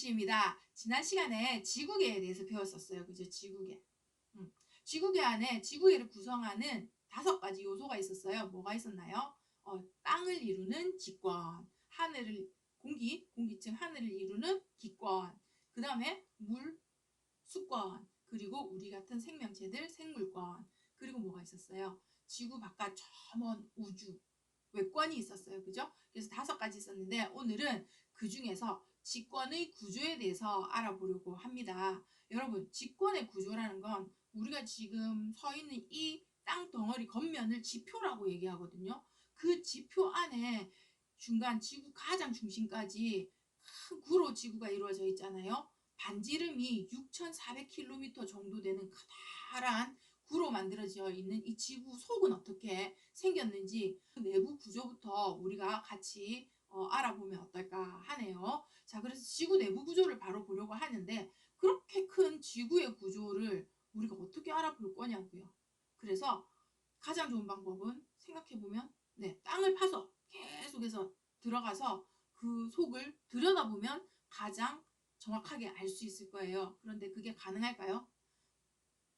교시입니다. 지난 시간에 지구계에 대해서 배웠었어요. 그죠? 지구계. 지구계 안에 지구계를 구성하는 5가지 요소가 있었어요. 뭐가 있었나요? 땅을 이루는 지권, 공기층 하늘을 이루는 기권, 그 다음에 물, 수권, 그리고 우리 같은 생명체들 생물권, 그리고 뭐가 있었어요? 지구 바깥 저 먼 우주, 외권이 있었어요. 그죠? 그래서 5가지 있었는데 오늘은 그 중에서 직권의 구조에 대해서 알아보려고 합니다. 여러분, 직권의 구조라는 건 우리가 지금 서 있는 이 땅 덩어리 겉면을 지표라고 얘기하거든요. 그 지표 안에 중간 지구 가장 중심까지 큰 구로 지구가 이루어져 있잖아요. 반지름이 6,400km 정도 되는 커다란 구로 만들어져 있는 이 지구 속은 어떻게 생겼는지 내부 구조부터 우리가 같이 알아보면 어떨까 하네요. 자, 그래서 지구 내부 구조를 바로 보려고 하는데 그렇게 큰 지구의 구조를 우리가 어떻게 알아볼 거냐고요. 그래서 가장 좋은 방법은 생각해보면 땅을 파서 계속해서 들어가서 그 속을 들여다보면 가장 정확하게 알 수 있을 거예요. 그런데 그게 가능할까요?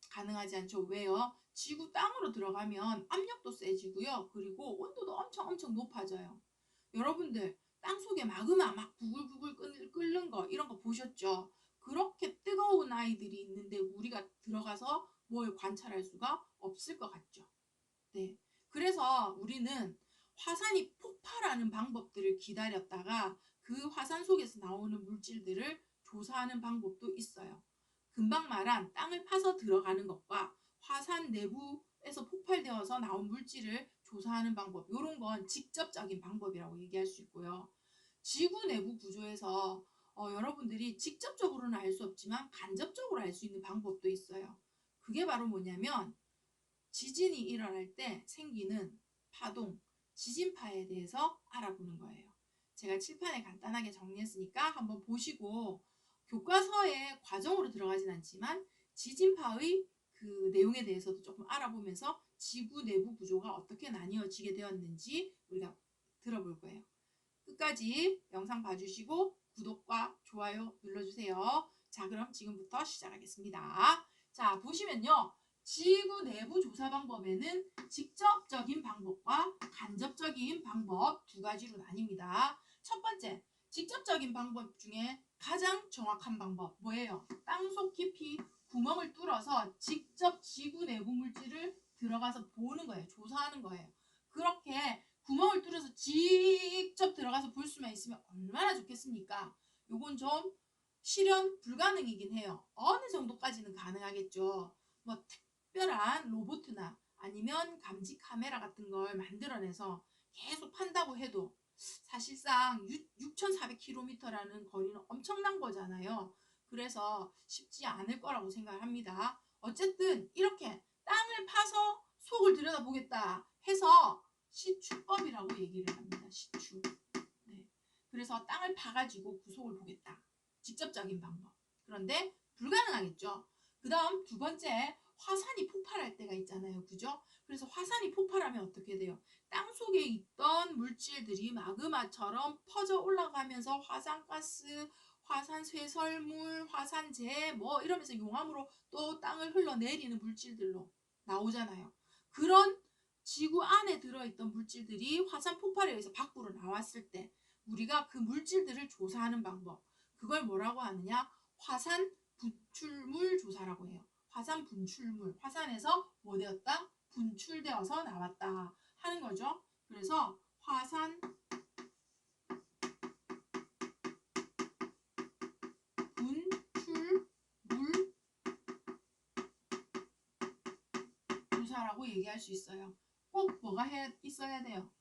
가능하지 않죠. 왜요? 지구 땅으로 들어가면 압력도 세지고요. 그리고 온도도 엄청 높아져요. 여러분들 땅 속에 마그마 막 부글부글 끓는 거 이런 거 보셨죠? 그렇게 뜨거운 아이들이 있는데 우리가 들어가서 뭘 관찰할 수가 없을 것 같죠. 네. 그래서 우리는 화산이 폭발하는 방법들을 기다렸다가 그 화산 속에서 나오는 물질들을 조사하는 방법도 있어요. 금방 말한 땅을 파서 들어가는 것과 화산 내부에서 폭발되어서 나온 물질을 조사하는 방법, 이런 건 직접적인 방법이라고 얘기할 수 있고요. 지구 내부 구조에서 여러분들이 직접적으로는 알 수 없지만 간접적으로 알 수 있는 방법도 있어요. 그게 바로 뭐냐면 지진이 일어날 때 생기는 파동, 지진파에 대해서 알아보는 거예요. 제가 칠판에 간단하게 정리했으니까 한번 보시고 교과서의 과정으로 들어가진 않지만 지진파의 그 내용에 대해서도 조금 알아보면서 지구 내부 구조가 어떻게 나뉘어지게 되었는지 우리가 들어볼 거예요. 끝까지 영상 봐주시고 구독과 좋아요 눌러주세요. 자, 그럼 지금부터 시작하겠습니다. 자, 보시면요. 지구 내부 조사 방법에는 직접적인 방법과 간접적인 방법 2가지로 나뉩니다. 첫 번째, 직접적인 방법 중에 가장 정확한 방법 뭐예요? 땅속 깊이 구멍을 뚫어서 직접 지구 내부 물질을 들어가서 보는 거예요. 조사하는 거예요. 그렇게 구멍을 뚫어서 직접 들어가서 볼 수만 있으면 얼마나 좋겠습니까? 요건 좀 실현 불가능이긴 해요. 어느 정도까지는 가능하겠죠. 뭐 특별한 로봇이나 아니면 감지 카메라 같은 걸 만들어내서 계속 판다고 해도 사실상 6,400km라는 거리는 엄청난 거잖아요. 그래서 쉽지 않을 거라고 생각합니다. 어쨌든 이렇게 땅을 파서 속을 들여다보겠다 해서 시추법이라고 얘기를 합니다. 시추. 네. 그래서 땅을 파가지고 그 속을 보겠다. 직접적인 방법. 그런데 불가능하겠죠. 그 다음 2번째, 화산이 폭발할 때가 있잖아요. 그죠? 그래서 화산이 폭발하면 어떻게 돼요? 땅 속에 있던 물질들이 마그마처럼 퍼져 올라가면서 화산가스, 화산 쇠설물, 화산재 뭐 이러면서 용암으로 또 땅을 흘러내리는 물질들로 나오잖아요. 그런 지구 안에 들어있던 물질들이 화산 폭발에 의해서 밖으로 나왔을 때 우리가 그 물질들을 조사하는 방법, 그걸 뭐라고 하느냐? 화산 분출물 조사라고 해요. 화산 분출물, 화산에서 뭐 되었다? 분출되어서 나왔다 하는 거죠. 그래서 화산 분출물 조사라고 얘기할 수 있어요. 꼭 뭐가 있어야 돼요?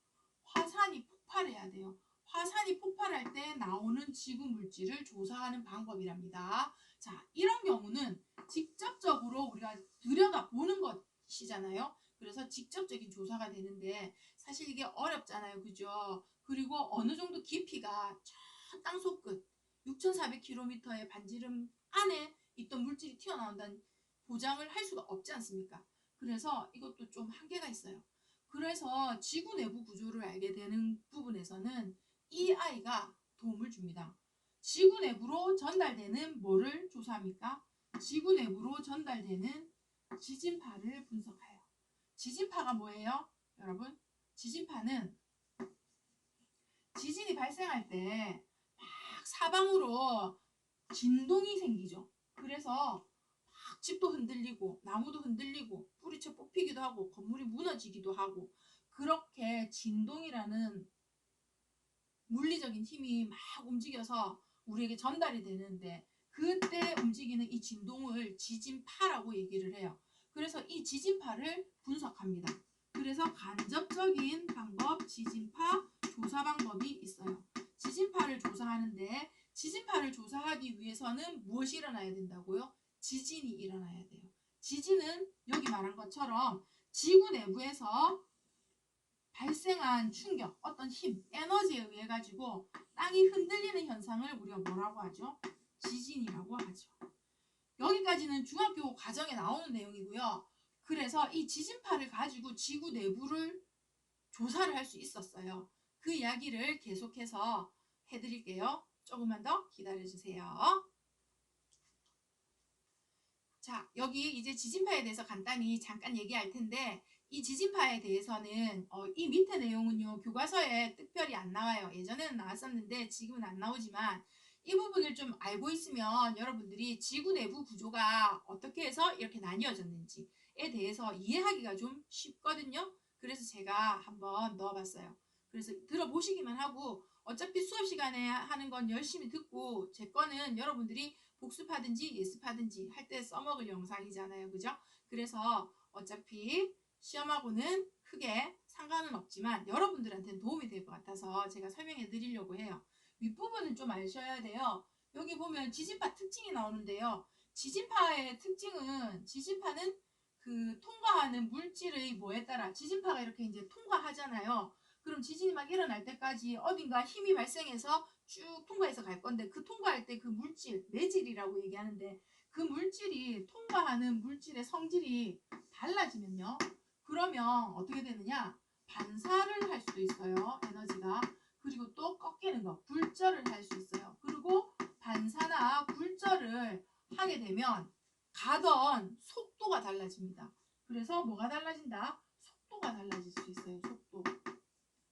화산이 폭발해야 돼요. 화산이 폭발할 때 나오는 지구 물질을 조사하는 방법이랍니다. 자, 이런 경우는 직접적으로 우리가 들여다보는 것이잖아요. 그래서 직접적인 조사가 되는데 사실 이게 어렵잖아요. 그죠? 그리고 어느 정도 깊이가 저 땅속 끝 6,400km의 반지름 안에 있던 물질이 튀어나온다는 보장을 할 수가 없지 않습니까? 그래서 이것도 좀 한계가 있어요. 그래서 지구 내부 구조를 알게 되는 부분에서는 이 아이가 도움을 줍니다. 지구 내부로 전달되는 뭐를 조사합니까? 지구 내부로 전달되는 지진파를 분석해요. 지진파가 뭐예요? 여러분, 지진파는 지진이 발생할 때 막 사방으로 진동이 생기죠. 그래서 막 집도 흔들리고 나무도 흔들리고 뿌리채 뽑히기도 하고 건물이 무너지기도 하고 그렇게 진동이라는 물리적인 힘이 막 움직여서 우리에게 전달이 되는데 그때 움직이는 이 진동을 지진파라고 얘기를 해요. 그래서 이 지진파를 분석합니다. 그래서 간접적인 방법, 지진파 조사 방법이 있어요. 지진파를 조사하는데 지진파를 조사하기 위해서는 무엇이 일어나야 된다고요? 지진이 일어나야 돼요. 지진은 여기 말한 것처럼 지구 내부에서 발생한 충격, 어떤 힘, 에너지에 의해 가지고 땅이 흔들리는 현상을 우리가 뭐라고 하죠? 지진이라고 하죠. 여기까지는 중학교 과정에 나오는 내용이고요. 그래서 이 지진파를 가지고 지구 내부를 조사를 할 수 있었어요. 그 이야기를 계속해서 해드릴게요. 조금만 더 기다려주세요. 자, 여기 이제 지진파에 대해서 간단히 잠깐 얘기할 텐데 이 지진파에 대해서는 이 밑에 내용은요 교과서에 특별히 안 나와요. 예전에는 나왔었는데 지금은 안 나오지만 이 부분을 좀 알고 있으면 여러분들이 지구 내부 구조가 어떻게 해서 이렇게 나뉘어졌는지에 대해서 이해하기가 좀 쉽거든요. 그래서 제가 한번 넣어봤어요. 그래서 들어보시기만 하고 어차피 수업 시간에 하는 건 열심히 듣고 제 거는 여러분들이 복습하든지 예습하든지 할 때 써먹을 영상이잖아요. 그죠? 그래서 어차피 시험하고는 크게 상관은 없지만 여러분들한테는 도움이 될 것 같아서 제가 설명해 드리려고 해요. 윗부분은 좀 아셔야 돼요. 여기 보면 지진파 특징이 나오는데요. 지진파의 특징은 지진파는 그 통과하는 물질의 뭐에 따라 지진파가 이렇게 이제 통과하잖아요. 그럼 지진이 막 일어날 때까지 어딘가 힘이 발생해서 쭉 통과해서 갈 건데 그 통과할 때 그 물질, 매질이라고 얘기하는데 그 물질이 통과하는 물질의 성질이 달라지면요. 그러면 어떻게 되느냐? 반사를 할 수도 있어요. 에너지가. 그리고 또 꺾이는 거, 굴절을 할 수 있어요. 그리고 반사나 굴절을 하게 되면 가던 속도가 달라집니다. 그래서 뭐가 달라진다? 속도가 달라질 수 있어요. 속도.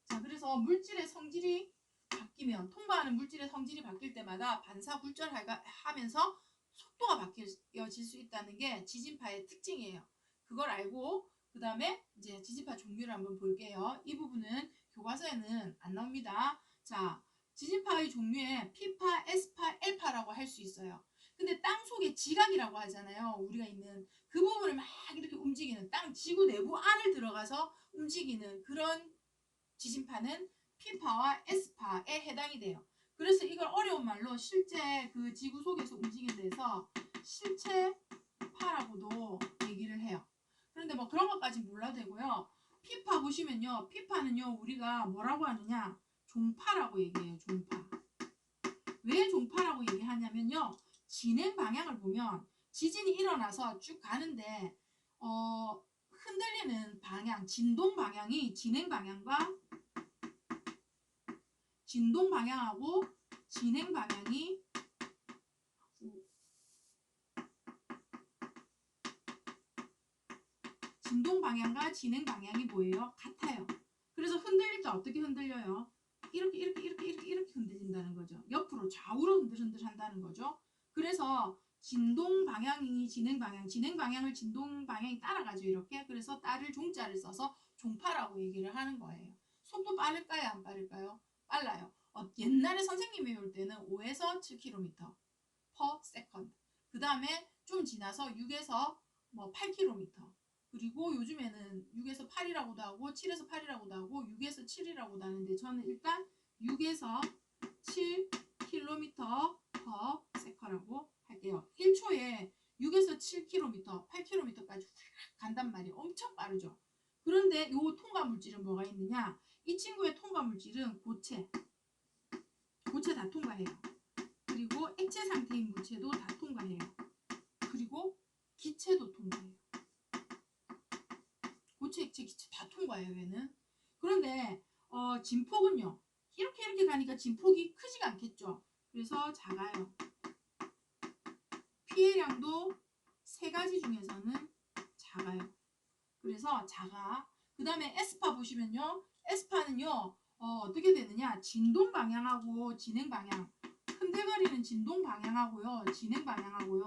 자, 그래서 물질의 성질이 바뀌면 통과하는 물질의 성질이 바뀔 때마다 반사 굴절하면서 속도가 바뀌어질 수 있다는 게 지진파의 특징이에요. 그걸 알고 그 다음에 이제 지진파 종류를 한번 볼게요. 이 부분은 교과서에는 안 나옵니다. 자, 지진파의 종류에 P파, S파, L파라고 할 수 있어요. 근데 땅 속에 지각이라고 하잖아요. 우리가 있는 그 부분을 막 이렇게 움직이는 땅 지구 내부 안을 들어가서 움직이는 그런 지진파는 P파와 S파에 해당이 돼요. 그래서 이걸 어려운 말로 실제 그 지구 속에서 움직이는 데서 실체파라고도 얘기를 해요. 그런데 뭐 그런 것까지 몰라도 되고요. P파 보시면요. P파는요. 우리가 뭐라고 하느냐. 종파라고 얘기해요. 종파. 왜 종파라고 얘기하냐면요. 진행 방향을 보면 지진이 일어나서 쭉 가는데 흔들리는 방향, 진동 방향이 진행 방향과 진동 방향하고 진행 방향이 진동 방향과 진행 방향이 뭐예요? 같아요. 그래서 흔들릴 때 어떻게 흔들려요? 이렇게 흔들린다는 거죠. 옆으로 좌우로 흔들흔들 한다는 거죠. 그래서 진동 방향이 진행 방향을 진동 방향이 따라가죠. 이렇게. 그래서 따를 종자를 써서 종파라고 얘기를 하는 거예요. 속도 빠를까요? 안 빠를까요? 빨라요. 옛날에 선생님이 올 때는 5에서 7km per second. 그 다음에 좀 지나서 6에서 뭐 8km. 그리고 요즘에는 6에서 8이라고도 하고 7에서 8이라고도 하고 6에서 7이라고도 하는데 저는 일단 6에서 7km per second라고 할게요. 1초에 6에서 7km, 8km까지 간단 말이에요. 엄청 빠르죠. 그런데 요 통과 물질은 뭐가 있느냐? 이 친구의 통과 물질은 고체 다 통과해요. 그리고 액체 상태인 물체도 다 통과해요. 그리고 기체도 통과해요. 고체, 액체, 기체 다 통과해요. 얘는. 그런데 진폭은요. 이렇게 가니까 진폭이 크지가 않겠죠. 그래서 작아요. 피해량도 세 가지 중에서는 작아요. 그래서 작아. 그 다음에 에스파 보시면요. 에스파는요. 어떻게 되느냐. 진동 방향하고 진행 방향. 흔들거리는 진동 방향하고요. 진행 방향하고요.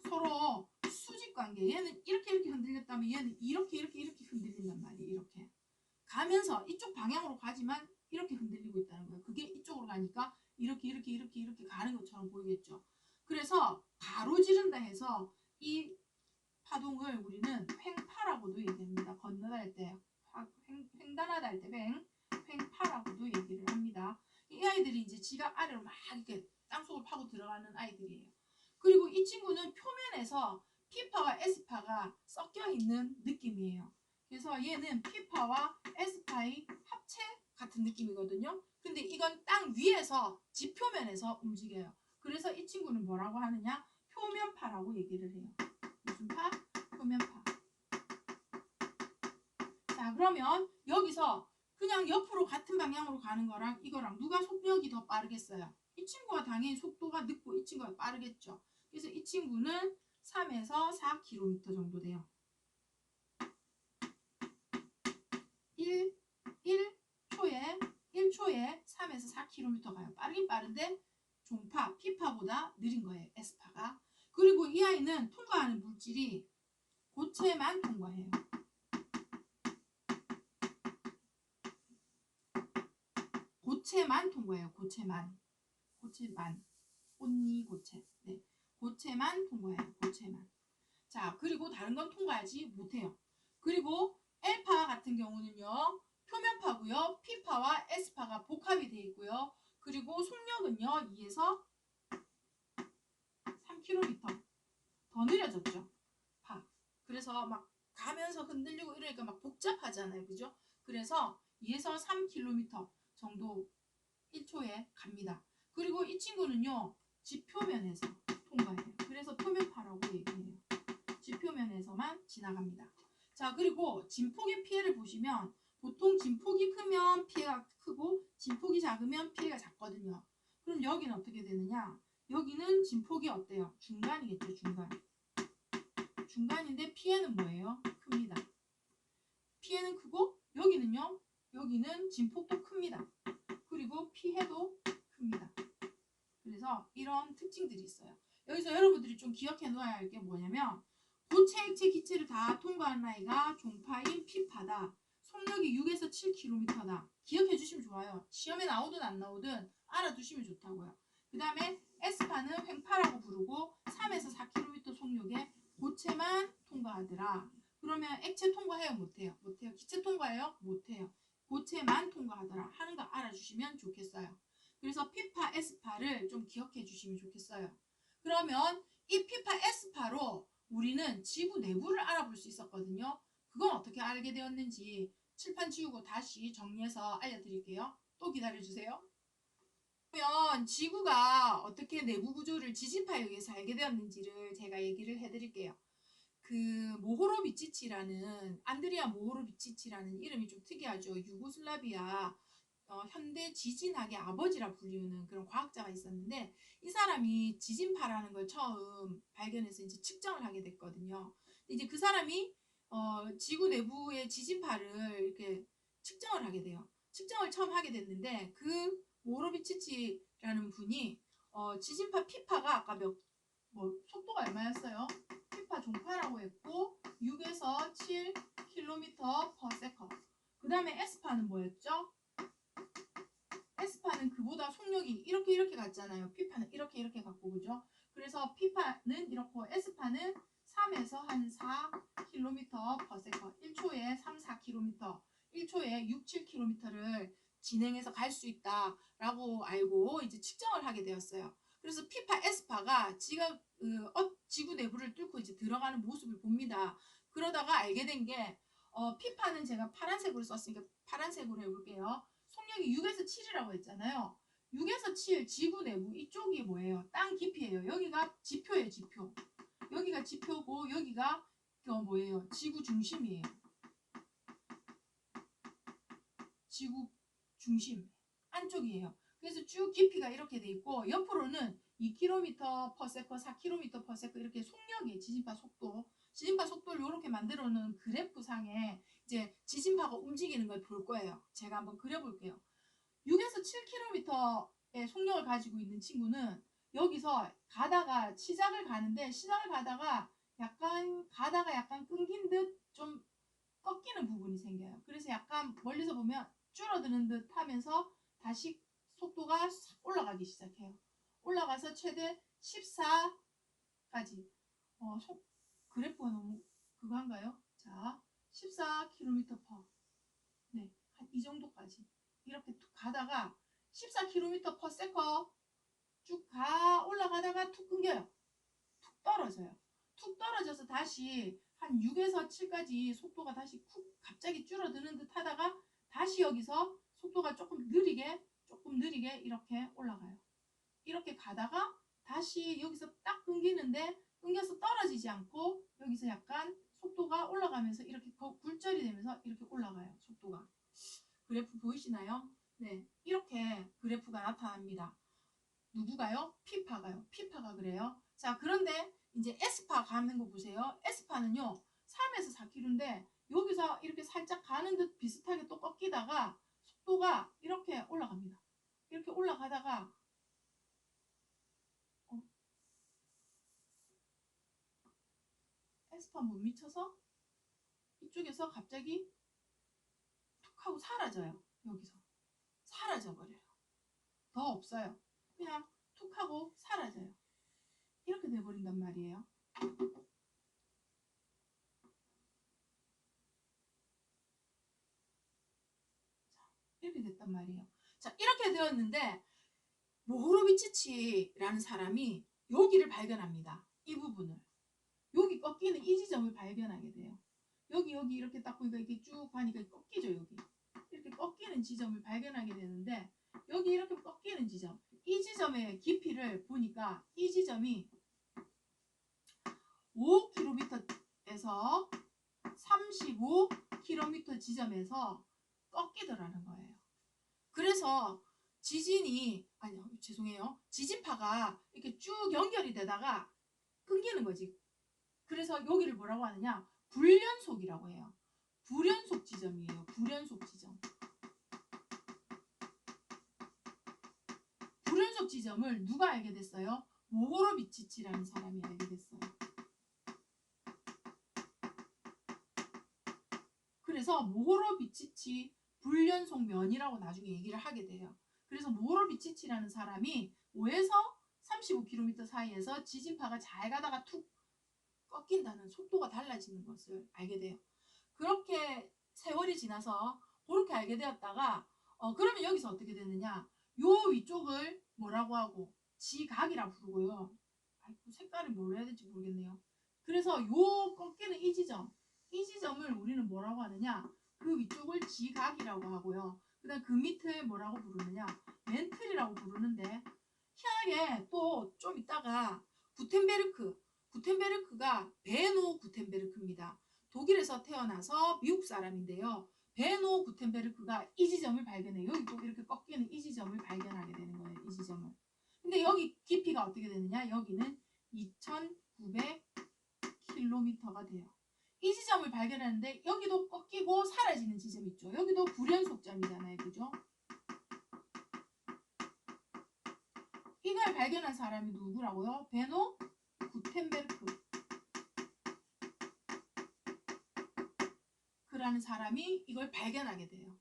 서로 수직 관계. 얘는 이렇게 흔들렸다면 얘는 이렇게 흔들린단 말이에요. 이렇게. 가면서 이쪽 방향으로 가지만 이렇게 흔들리고 있다는 거예요. 그게 이쪽으로 가니까 이렇게 가는 것처럼 보이겠죠. 그래서 가로지른다 해서 이 파동을 우리는 횡파라고도 얘기합니다. 건너다 할 때, 횡단하다 할 때 횡파라고도 얘기를 합니다. 이 아이들이 이제 지각 아래로 막 이렇게 땅속을 파고 들어가는 아이들이에요. 그리고 이 친구는 표면에서 P파와 S파가 섞여 있는 느낌이에요. 그래서 얘는 P파와 S파의 합체 같은 느낌이거든요. 근데 이건 땅 위에서 지표면에서 움직여요. 그래서 이 친구는 뭐라고 하느냐? 표면파라고 얘기를 해요. 무슨 파? 표면파. 자, 그러면 여기서 그냥 옆으로 같은 방향으로 가는 거랑 이거랑 누가 속력이 더 빠르겠어요? 이 친구가 당연히 속도가 늦고 이 친구가 빠르겠죠. 그래서 이 친구는 3에서 4km 정도 돼요. 1초에 3에서 4km 가요. 빠르긴 빠른데 종파, P파보다 느린 거예요. S파가. 그리고 이 아이는 통과하는 물질이 고체만 통과해요. 고체만 통과해요. 고체만. 온니 고체. 네. 고체만 통과해요. 고체만. 자, 그리고 다른 건 통과하지 못해요. 그리고 L파 같은 경우는요. 표면파고요. P파와 S파가 복합이 되어 있고요. 그리고 속력은요. 2에서 3km. 더 느려졌죠. 파. 그래서 막 가면서 흔들리고 이러니까 막 복잡하잖아요. 그죠? 그래서 2에서 3km 정도 1초에 갑니다. 그리고 이 친구는요. 지표면에서 통과해요. 그래서 표면파라고 얘기해요. 지표면에서만 지나갑니다. 자, 그리고 진폭의 피해를 보시면 보통 진폭이 크면 피해가 크고 진폭이 작으면 피해가 작거든요. 그럼 여기는 어떻게 되느냐? 여기는 진폭이 어때요? 중간이겠죠. 중간인데 피해는 뭐예요? 큽니다. 피해는 크고 여기는요. 여기는 진폭도 큽니다. 그리고 피해도 큽니다. 그래서 이런 특징들이 있어요. 여기서 여러분들이 좀 기억해 놓아야 할 게 뭐냐면 고체, 액체, 기체를 다 통과한 아이가 종파인 P파다. 속력이 6에서 7km다. 기억해 주시면 좋아요. 시험에 나오든 안 나오든 알아두시면 좋다고요. 그 다음에 S파는 횡파라고 부르고 3에서 4km 속력에 고체만 통과하더라. 그러면 액체 통과해요? 못해요? 못해요. 기체 통과해요? 못해요. 고체만 통과하더라 하는 거 알아주시면 좋겠어요. 그래서 P파, S파를 좀 기억해 주시면 좋겠어요. 그러면 이 P파, S파로 우리는 지구 내부를 알아볼 수 있었거든요. 그건 어떻게 알게 되었는지 칠판 지우고 다시 정리해서 알려드릴게요. 또 기다려주세요. 그러면 지구가 어떻게 내부 구조를 지진파에 의해서 알게 되었는지를 제가 얘기를 해드릴게요. 그 모호로비치치라는 안드리아 모호로비치치라는 이름이 좀 특이하죠. 유고슬라비아 현대 지진학의 아버지라 불리우는 그런 과학자가 있었는데 이 사람이 지진파라는 걸 처음 발견해서 이제 측정을 하게 됐거든요. 이제 그 사람이 지구 내부의 지진파를 이렇게 측정을 하게 돼요. 측정을 처음 하게 됐는데 그 모호로비치치라는 분이 지진파 P파가 아까 속도가 얼마였어요? P파 종파라고 했고 6에서 7km/s. 그 다음에 S파는 뭐였죠? S파는 그보다 속력이 이렇게 갔잖아요. P파는 이렇게 갔고 그죠? 그래서 P파는 이렇고 S파는 3에서 한 4km/s 1초에 3, 4km 1초에 6, 7km를 진행해서 갈 수 있다라고 알고 이제 측정을 하게 되었어요. 그래서 P파, S파가 지구 내부를 뚫고 이제 들어가는 모습을 봅니다. 그러다가 알게 된 게 P파는 제가 파란색으로 썼으니까 파란색으로 해볼게요. 속력이 6에서 7이라고 했잖아요. 6에서 7 지구 내부 이쪽이 뭐예요? 땅 깊이에요. 여기가 지표예요. 지표. 여기가 지표고 여기가 뭐예요? 지구 중심이에요. 지구 중심 안쪽이에요. 그래서 쭉 깊이가 이렇게 돼 있고 옆으로는 2km/s, 4km/s 이렇게 속력이 지진파 속도를 이렇게 만들어 놓은 그래프 상에 이제 지진파가 움직이는 걸 볼 거예요. 제가 한번 그려볼게요. 6에서 7km의 속력을 가지고 있는 친구는 여기서 가다가 시작을 가다가 약간 끊긴 듯 좀 꺾이는 부분이 생겨요. 그래서 약간 멀리서 보면 줄어드는 듯 하면서 다시 속도가 올라가기 시작해요. 올라가서 최대 14까지. 그래프가 너무 그거한가요? 자, 14km/s. 네, 한 이 정도까지. 이렇게 툭 가다가 14km/s 쭉 올라가다가 툭 끊겨요. 툭 떨어져요. 툭 떨어져서 다시 한 6에서 7까지 속도가 다시 갑자기 줄어드는 듯 하다가 다시 여기서 속도가 조금 느리게 이렇게 올라가요. 이렇게 가다가 다시 여기서 딱 끊겨서 떨어지지 않고 여기서 약간 속도가 올라가면서 이렇게 굴절이 되면서 이렇게 올라가요. 속도가. 그래프 보이시나요? 네, 이렇게 그래프가 나타납니다. 누구가요? P파가요. P파가 그래요. 자, 그런데 이제 S파 가는 거 보세요. S파는요, 3에서 4km인데 여기서 이렇게 살짝 가는 듯 비슷하게 또 꺾이다가 속도가 이렇게 올라갑니다. 이렇게 올라가다가 S파 못 미쳐서 이쪽에서 갑자기 툭 하고 사라져요. 여기서 사라져 버려요. 더 없어요. 그냥 툭 하고 사라져요. 이렇게 돼버린단 말이에요. 이렇게 됐단 말이에요. 자, 이렇게 되었는데 모호로비치치라는 사람이 여기를 발견합니다. 이 부분을. 여기 꺾이는 이 지점을 발견하게 돼요. 여기 이렇게 딱 보니까 이렇게 쭉 가니까 꺾이죠. 여기. 이렇게 꺾이는 지점을 발견하게 되는데 여기 이렇게 꺾이는 지점. 이 지점의 깊이를 보니까 이 지점이 5km에서 35km 지점에서 꺾이더라는 거예요. 그래서 지진파가 이렇게 쭉 연결이 되다가 끊기는 거지. 그래서 여기를 뭐라고 하느냐? 불연속이라고 해요. 불연속 지점이에요. 불연속 지점. 불연속 지점을 누가 알게 됐어요? 모호로비치치라는 사람이 알게 됐어요. 그래서 모호로비치치 불연속면이라고 나중에 얘기를 하게 돼요. 그래서 모호로비치치라는 사람이 5에서 35km 사이에서 지진파가 잘 가다가 툭 꺾인다는 속도가 달라지는 것을 알게 돼요. 그렇게 세월이 지나서 그렇게 알게 되었다가 그러면 여기서 어떻게 되느냐? 요 위쪽을 뭐라고 하고 지각이라 부르고요. 색깔을 뭘로 해야 될지 모르겠네요. 그래서 요 꺾이는 이 지점을 우리는 뭐라고 하느냐? 그 위쪽을 지각이라고 하고요. 그 다음 그 밑을 뭐라고 부르느냐? 멘틀이라고 부르는데 희한하게 또 좀 있다가 구텐베르크가 베노 구텐베르크입니다. 독일에서 태어나서 미국 사람인데요. 베노 구텐베르크가 이 지점을 발견해요. 여기 또 이렇게 꺾이는 이 지점을 발견하게 되는 거예요. 이 지점을. 근데 여기 깊이가 어떻게 되느냐? 여기는 2900km가 돼요. 이 지점을 발견하는데 여기도 꺾이고 사라지는 지점 있죠. 여기도 불연속점이잖아요. 그죠? 이걸 발견한 사람이 누구라고요? 베노 구텐베르크라는 사람이 이걸 발견하게 돼요.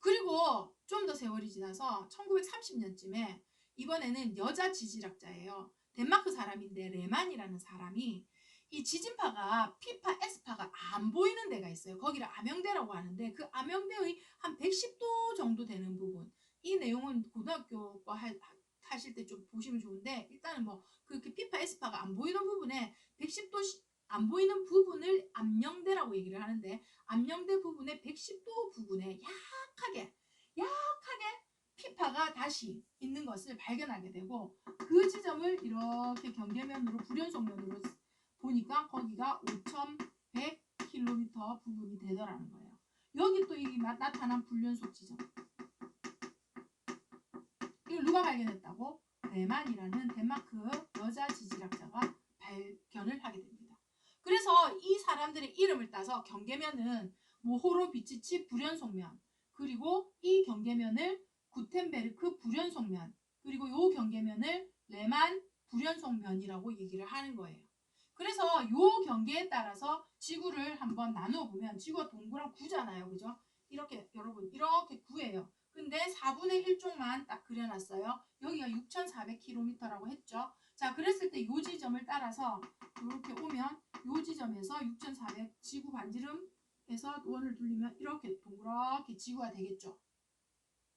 그리고 좀 더 세월이 지나서 1930년쯤에 이번에는 여자 지질학자예요. 덴마크 사람인데 레만이라는 사람이 이 지진파가 P파, S파가 안 보이는 데가 있어요. 거기를 암영대라고 하는데 그 암영대의 한 110도 정도 되는 부분. 이 내용은 고등학교 거 하실 때 좀 보시면 좋은데 일단은 뭐 그렇게 P파, S파가 안 보이는 부분에 110도 안 보이는 부분을 암영대라고 얘기를 하는데 암영대 부분의 110도 부분에 약하게 P파가 다시 있는 것을 발견하게 되고 그 지점을 이렇게 경계면으로 불연속면으로 보니까 거기가 5100km 부분이 되더라는 거예요. 여기 또 이 나타난 불연속 지점. 이걸 누가 발견했다고? 레만이라는 덴마크 여자 지질학자가 발견을 하게 됩니다. 그래서 이 사람들의 이름을 따서 경계면은 모호로비치치 불연속면, 그리고 이 경계면을 구텐베르크 불연속면, 그리고 요 경계면을 레만 불연속면이라고 얘기를 하는 거예요. 그래서 요 경계에 따라서 지구를 한번 나누어 보면 지구가 동그란 구잖아요. 그죠? 이렇게 여러분 이렇게 구예요. 근데 4분의 1쪽만 딱 그려놨어요. 여기가 6,400km라고 했죠. 자, 그랬을 때 요 지점을 따라서 이렇게 오면 요 지점에서 6,400 지구 반지름에서 원을 돌리면 이렇게 동그랗게 지구가 되겠죠.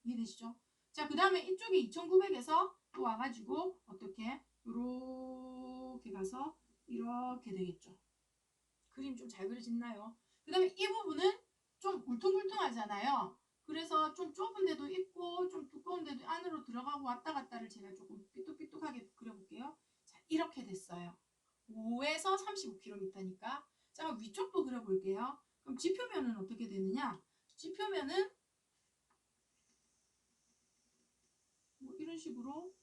이해되시죠? 자, 그 다음에 이쪽에 2,900에서 또 와가지고 어떻게 요렇게 가서 이렇게 되겠죠. 그림 좀 잘 그려졌나요? 그 다음에 이 부분은 좀 울퉁불퉁하잖아요. 그래서 좀 좁은 데도 있고 좀 두꺼운 데도 안으로 들어가고 왔다 갔다를 제가 조금 삐뚤삐뚤하게 그려볼게요. 자, 이렇게 됐어요. 5에서 35km니까. 자, 위쪽도 그려볼게요. 그럼 지표면은 어떻게 되느냐? 지표면은 뭐 이런 식으로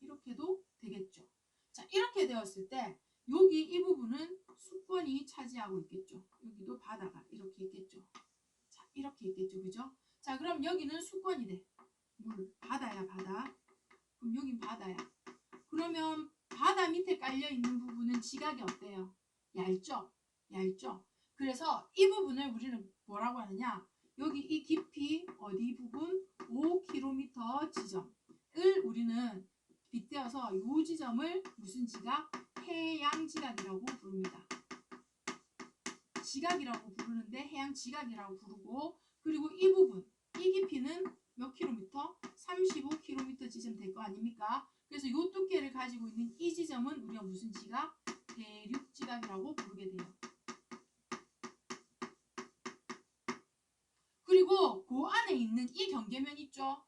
이렇게도 되겠죠. 자, 이렇게 되었을 때 여기 이 부분은 수권이 차지하고 있겠죠. 여기도 바다가 이렇게 있겠죠. 자, 이렇게 있겠죠. 그죠? 자, 그럼 여기는 수권이 돼. 물, 바다야, 바다. 그럼 여긴 바다야. 그러면 바다 밑에 깔려있는 부분은 지각이 어때요? 얇죠? 얇죠? 그래서 이 부분을 우리는 뭐라고 하느냐? 여기 이 깊이 어디 부분? 5km 지점을 우리는 빗대어서 이 지점을 무슨 지각? 해양 지각이라고 부릅니다. 지각이라고 부르는데 해양 지각이라고 부르고, 그리고 이 부분, 이 깊이는 몇 킬로미터? 35km 지점 될 거 아닙니까? 그래서 이 두께를 가지고 있는 이 지점은 우리가 무슨 지각? 대륙 지각이라고 부르게 돼요. 그리고 그 안에 있는 이 경계면 있죠?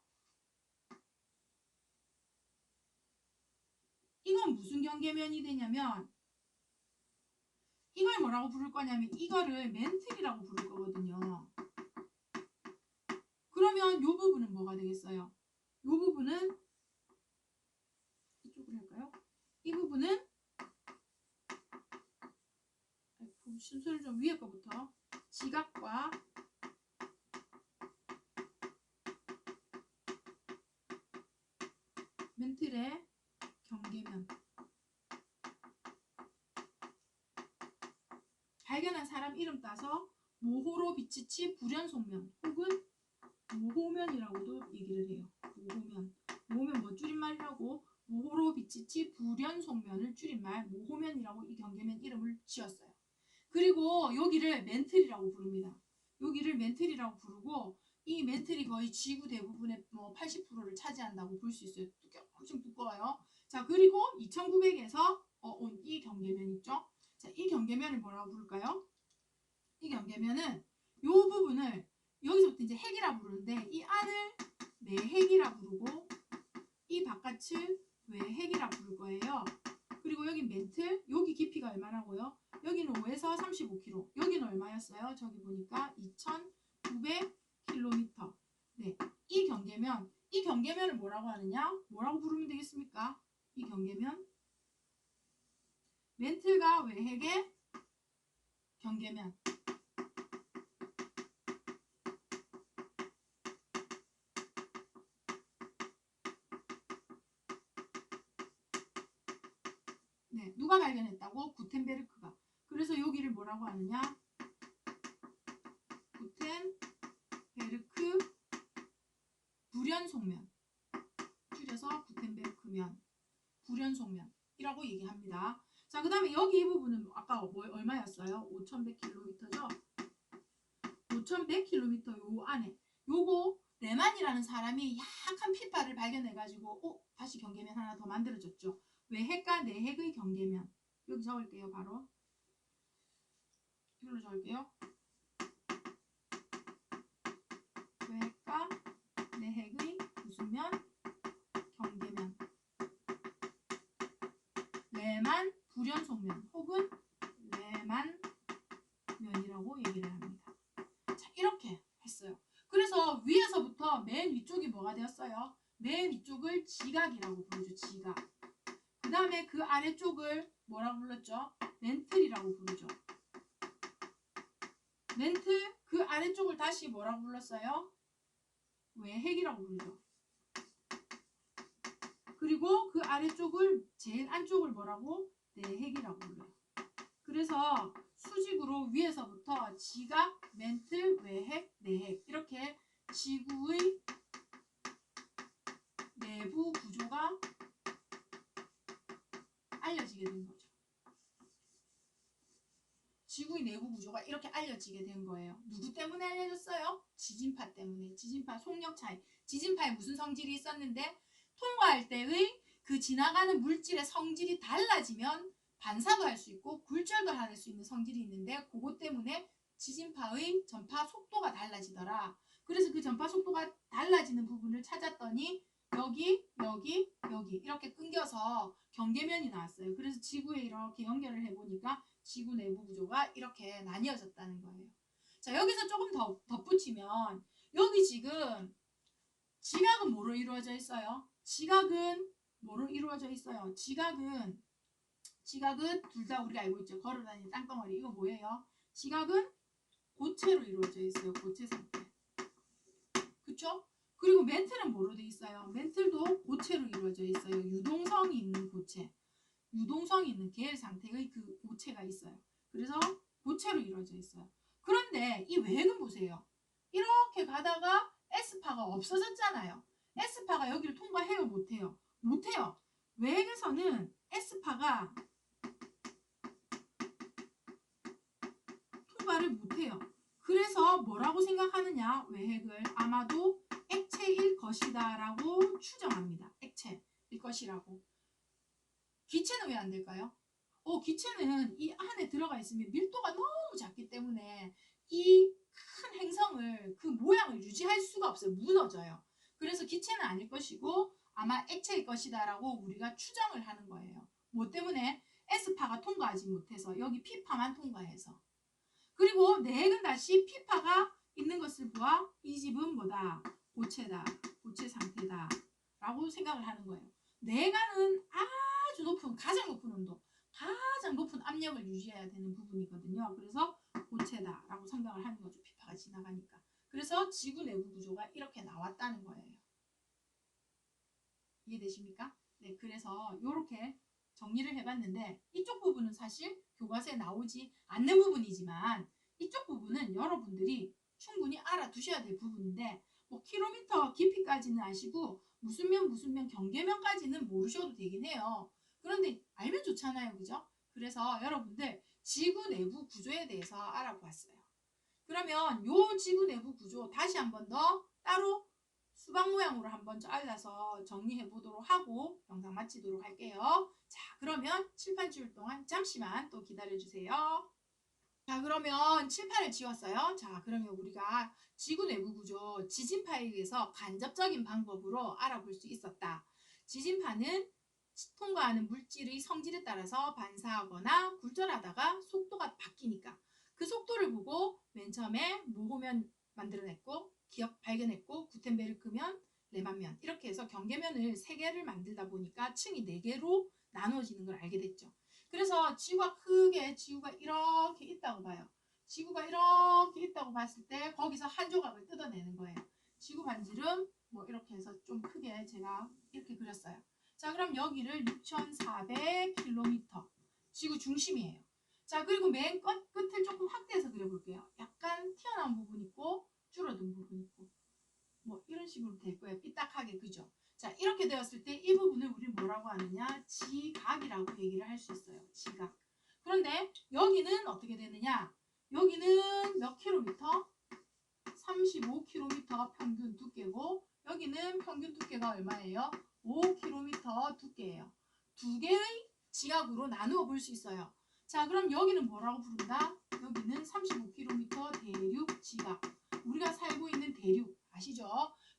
이건 무슨 경계면이 되냐면 이걸 뭐라고 부를 거냐면 이거를 멘틀이라고 부를 거거든요. 그러면 이 부분은 뭐가 되겠어요? 이 부분은 이쪽으로 할까요? 이 부분은 순서를 좀 위에 거부터 지각과 멘틀의 경계면. 발견한 사람 이름 따서 모호로비치치 불연속면 혹은 모호면이라고도 얘기를 해요. 모호면. 모호면 뭐 줄임말이라고? 모호로비치치 불연속면을 줄임말 모호면이라고 이 경계면 이름을 지었어요. 그리고 여기를 멘틀이라고 부릅니다. 여기를 멘틀이라고 부르고 이 멘틀이 거의 지구 대부분의 뭐 80%를 차지한다고 볼 수 있어요. 엄청 두꺼워요. 자, 그리고 2900에서 온 이 경계면 있죠. 자, 이 경계면을 뭐라고 부를까요? 이 경계면은 이 부분을 여기서부터 이제 핵이라 부르는데 이 안을 내핵이라 부르고 이 바깥을 외핵이라 부를 거예요. 그리고 여기 멘틀, 여기 깊이가 얼마라고요? 여기는 5에서 35km. 여기는 얼마였어요? 저기 보니까 2,900km. 네, 이 경계면을 뭐라고 하느냐? 뭐라고 부르면 되겠습니까? 이 경계면 멘틀과 외핵의 경계면. 네, 누가 발견했다고? 구텐베르크가. 그래서 여기를 뭐라고 하느냐? 구텐베르크 불연속면. 줄여서 구텐베르크면. 불연속면이라고 얘기합니다. 자, 그 다음에 여기 이 부분은 아까 얼마였어요? 5,100km죠? 5,100km 요 안에 요거 레만이라는 사람이 약한 피파를 발견해가지고 다시 경계면 하나 더 만들어졌죠. 외핵과 내핵의 경계면. 여기 적을게요. 바로 이걸로 적을게요. 외핵과 내핵의 무슨 면? 경계면. 레만 불연속면 혹은 레만면이라고 얘기를 합니다. 자, 이렇게 했어요. 그래서 그래서 위에서부터 맨 위쪽이 뭐가 되었어요? 맨 위쪽을 지각이라고 부르죠. 지각. 그 다음에 그 아래쪽을 뭐라고 불렀죠? 멘틀이라고 부르죠. 멘틀. 그 아래쪽을 다시 뭐라고 불렀어요? 외핵이라고 부르죠. 그리고 그 아래쪽을 제일 안쪽을 뭐라고? 내핵이라고 불러요. 그래서 수직으로 위에서부터 지각, 멘틀, 외핵, 내핵 이렇게 지구의 내부 구조가 알려지게 된 거죠. 지구의 내부 구조가 이렇게 알려지게 된 거예요. 누구 때문에 알려졌어요? 지진파 때문에. 지진파 속력 차이. 지진파에 무슨 성질이 있었는데 통과할 때의 그 지나가는 물질의 성질이 달라지면 반사도 할 수 있고 굴절도 할 수 있는 성질이 있는데 그것 때문에 지진파의 전파 속도가 달라지더라. 그래서 그 전파 속도가 달라지는 부분을 찾았더니 여기, 여기, 여기 이렇게 끊겨서 경계면이 나왔어요. 그래서 지구에 이렇게 연결을 해보니까 지구 내부 구조가 이렇게 나뉘어졌다는 거예요. 자, 여기서 조금 더 덧붙이면 여기 지금 지각은 뭐로 이루어져 있어요? 지각은 뭐로 이루어져 있어요? 지각은 둘 다 우리가 알고 있죠. 걸어다니는 땅덩어리. 이거 뭐예요? 지각은 고체로 이루어져 있어요. 고체 상태. 그쵸? 그리고 멘틀은 뭐로 돼 있어요? 멘틀도 고체로 이루어져 있어요. 유동성이 있는 고체. 유동성이 있는 계열 상태의 그 고체가 있어요. 그래서 고체로 이루어져 있어요. 그런데 이 외핵은 보세요. 이렇게 가다가 S파가 없어졌잖아요. S파가 여기를 통과해요? 못해요? 못해요. 외핵에서는 S파가 통과를 못해요. 그래서 뭐라고 생각하느냐? 외핵을 아마도 액체일 것이다 라고 추정합니다. 액체일 것이라고. 기체는 왜 안 될까요? 기체는 이 안에 들어가 있으면 밀도가 너무 작기 때문에 이 큰 행성을 그 모양을 유지할 수가 없어요. 무너져요. 그래서 기체는 아닐 것이고 아마 액체일 것이다 라고 우리가 추정을 하는 거예요. 뭐 때문에? S파가 통과하지 못해서 여기 P파만 통과해서. 그리고 내핵은 다시 P파가 있는 것을 보아 이 집은 뭐다? 고체다. 고체 상태다 라고 생각을 하는 거예요. 내가는 아주 높은, 가장 높은 온도, 가장 높은 압력을 유지해야 되는 부분이거든요. 그래서 고체다 라고 생각을 하는 거죠. 피파가 지나가니까. 그래서 지구 내부 구조가 이렇게 나왔다는 거예요. 이해되십니까? 네, 그래서 이렇게 정리를 해봤는데 이쪽 부분은 사실 교과서에 나오지 않는 부분이지만 이쪽 부분은 여러분들이 충분히 알아두셔야 될 부분인데 뭐 킬로미터 깊이까지는 아시고 무슨 면 경계면까지는 모르셔도 되긴 해요. 그런데 알면 좋잖아요. 그죠? 그래서 여러분들 지구 내부 구조에 대해서 알아보았어요. 그러면 요 지구 내부 구조 다시 한 번 더 따로 수박 모양으로 한번 잘라서 정리해 보도록 하고 영상 마치도록 할게요. 자, 그러면 칠판 지울 동안 잠시만 또 기다려 주세요. 자, 그러면 칠판을 지웠어요. 자, 그러면 우리가 지구 내부 구조 지진파에 의해서 간접적인 방법으로 알아볼 수 있었다. 지진파는 통과하는 물질의 성질에 따라서 반사하거나 굴절하다가 속도가 바뀌니까 그 속도를 보고 맨 처음에 모호면 만들어냈고 기억 발견했고 구텐베르크면, 레만면 이렇게 해서 경계면을 3개를 만들다 보니까 층이 4개로 나누어지는 걸 알게 됐죠. 그래서 지구가 크게 지구가 이렇게 있다고 봐요. 지구가 이렇게 있다고 봤을 때 거기서 한 조각을 뜯어내는 거예요. 지구 반지름 뭐 이렇게 해서 좀 크게 제가 이렇게 그렸어요. 자, 그럼 여기를 6,400km 지구 중심이에요. 자, 그리고 맨 끝을 조금 확대해서 그려볼게요. 약간 튀어나온 부분 있고 줄어든 부분 있고 뭐 이런 식으로 될 거예요. 삐딱하게. 그죠? 자, 이렇게 되었을 때 이 부분을 우리는 뭐라고 하느냐? 지각이라고 얘기를 할 수 있어요. 지각. 그런데 여기는 어떻게 되느냐? 여기는 몇 킬로미터? 35km 평균 두께고 여기는 평균 두께가 얼마예요? 5km 두께예요. 두 개의 지각으로 나누어 볼 수 있어요. 자, 그럼 여기는 뭐라고 부른다? 여기는 35km 대륙 지각. 우리가 살고 있는 대륙 아시죠?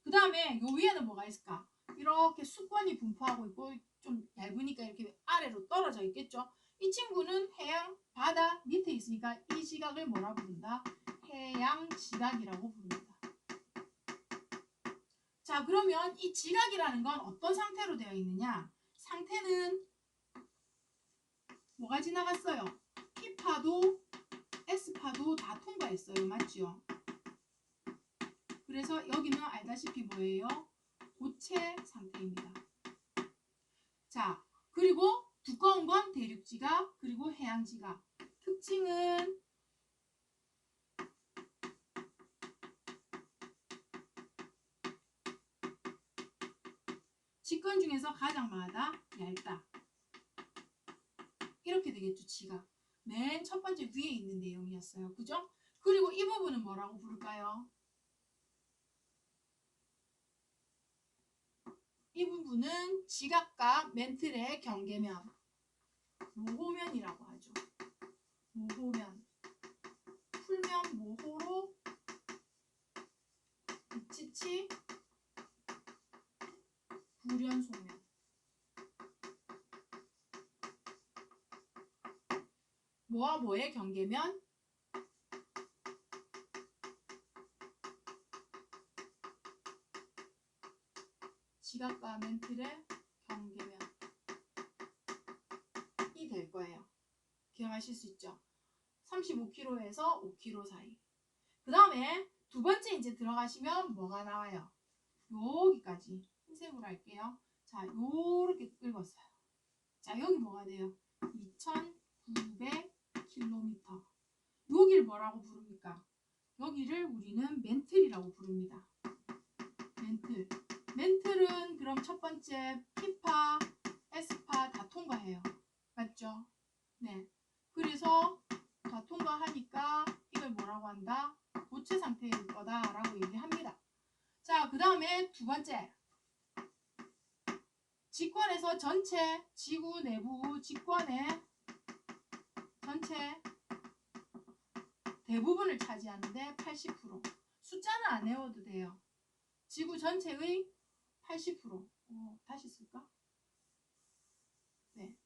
그 다음에 요 위에는 뭐가 있을까? 이렇게 수권이 분포하고 있고 좀 얇으니까 이렇게 아래로 떨어져 있겠죠? 이 친구는 해양, 바다 밑에 있으니까 이 지각을 뭐라 부른다? 해양 지각이라고 부릅니다. 자, 그러면 이 지각이라는 건 어떤 상태로 되어 있느냐? 상태는 뭐가 지나갔어요? P파도 S파도 다 통과했어요. 맞죠? 그래서 여기는 알다시피 뭐예요? 고체 상태입니다. 자, 그리고 두꺼운 건 대륙지각, 그리고 해양지각. 특징은 직권 중에서 가장 많아 얇다. 이렇게 되겠죠. 지각. 맨 첫 번째 위에 있는 내용이었어요. 그죠? 그리고 이 부분은 뭐라고 부를까요? 이 부분은 지각과 멘틀의 경계면, 모호면이라고 하죠. 모호면. 풀면 모호로 이치치 불연소면. 뭐와 뭐의 경계면? 지각과 멘틀의 경계면이 될 거예요. 기억하실 수 있죠? 35km에서 5km 사이. 그 다음에 두 번째 이제 들어가시면 뭐가 나와요? 여기까지 흰색으로 할게요. 자, 요렇게 긁었어요. 자, 여기 뭐가 돼요? 2900km. 여기를 뭐라고 부릅니까? 여기를 우리는 멘틀이라고 부릅니다. 멘틀. 멘틀은 그럼 첫 번째 P파, S파 다 통과해요. 맞죠? 네. 그래서 다 통과하니까 이걸 뭐라고 한다? 고체 상태일 거다라고 얘기합니다. 자, 그 다음에 두 번째. 직권에서 전체 지구 내부 직권의 전체 대부분을 차지하는데 80%. 숫자는 안 외워도 돼요. 지구 전체의 80%. 다시 쓸까? 네.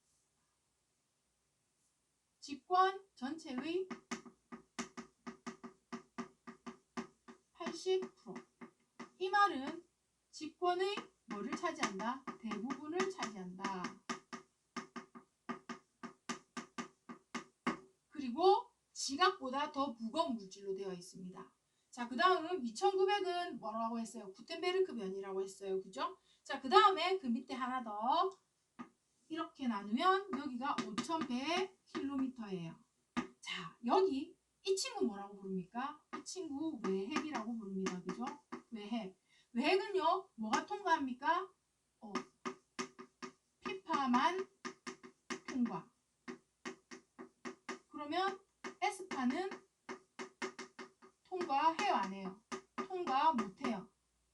직권 전체의 80%. 이 말은 직권의 뭐를 차지한다? 대부분을 차지한다. 그리고 지각보다 더 무거운 물질로 되어 있습니다. 자, 그 다음 2900은 뭐라고 했어요? 구텐베르크 면이라고 했어요. 그죠? 자, 그 다음에 그 밑에 하나 더 이렇게 나누면 여기가 5100km예요. 자, 여기 이 친구 뭐라고 부릅니까? 이 친구 외핵이라고 부릅니다. 그죠? 외핵. 외핵은요, 뭐가 통과합니까? P파만 통과. 그러면 S파는 통과해요, 안 해요? 통과 못해요.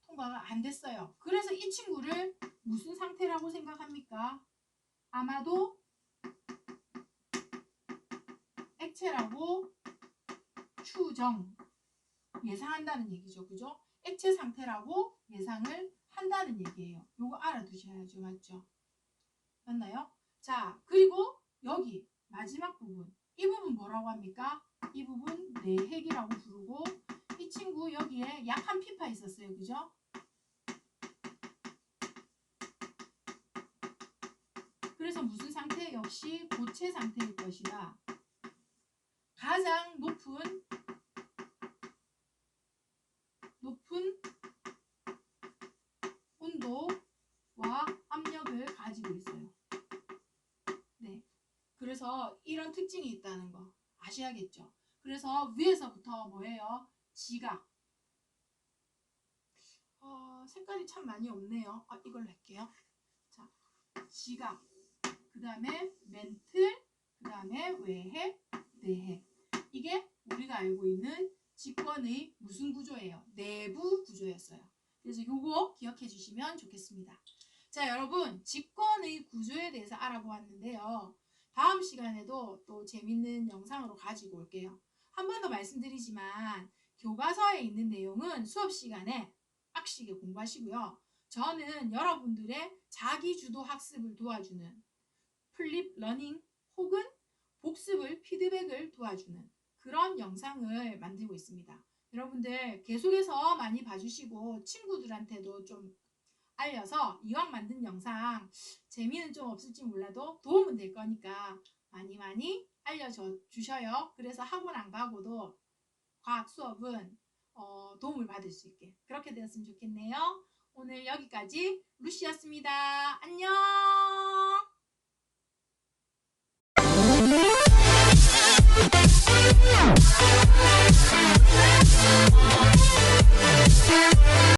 통과가 안 됐어요. 그래서 이 친구를 무슨 상태라고 생각합니까? 아마도 액체라고 추정, 예상한다는 얘기죠. 그죠? 액체 상태라고 예상을 한다는 얘기예요. 요거 알아두셔야죠. 맞죠? 맞나요? 자, 그리고 여기 마지막 부분. 이 부분 뭐라고 합니까? 이 부분 내핵이라고 부르고 이 친구 여기에 약한 피파 있었어요. 그죠? 그래서 무슨 상태? 역시 고체 상태일 것이다. 가장 높은 온도와 압력을 가지고 있어요. 네. 그래서 이런 특징이 있다는 거 아셔야겠죠. 그래서 위에서부터 뭐예요? 지각. 색깔이 참 많이 없네요. 이걸로 할게요. 자, 지각. 그 다음에 멘틀. 그 다음에 외핵, 내핵. 이게 우리가 알고 있는 직권의 무슨 구조예요? 내부 구조였어요. 그래서 요거 기억해 주시면 좋겠습니다. 자, 여러분 직권의 구조에 대해서 알아보았는데요. 다음 시간에도 또 재밌는 영상으로 가지고 올게요. 한 번 더 말씀드리지만 교과서에 있는 내용은 수업 시간에 빡시게 공부하시고요. 저는 여러분들의 자기주도 학습을 도와주는 플립 러닝 혹은 복습을 피드백을 도와주는 그런 영상을 만들고 있습니다. 여러분들 계속해서 많이 봐주시고 친구들한테도 좀 알려서 이왕 만든 영상 재미는 좀 없을지 몰라도 도움은 될 거니까 많이 많이 알려주셔요. 그래서 학원 안 가고도 과학 수업은 도움을 받을 수 있게 그렇게 되었으면 좋겠네요. 오늘 여기까지 루시였습니다. 안녕.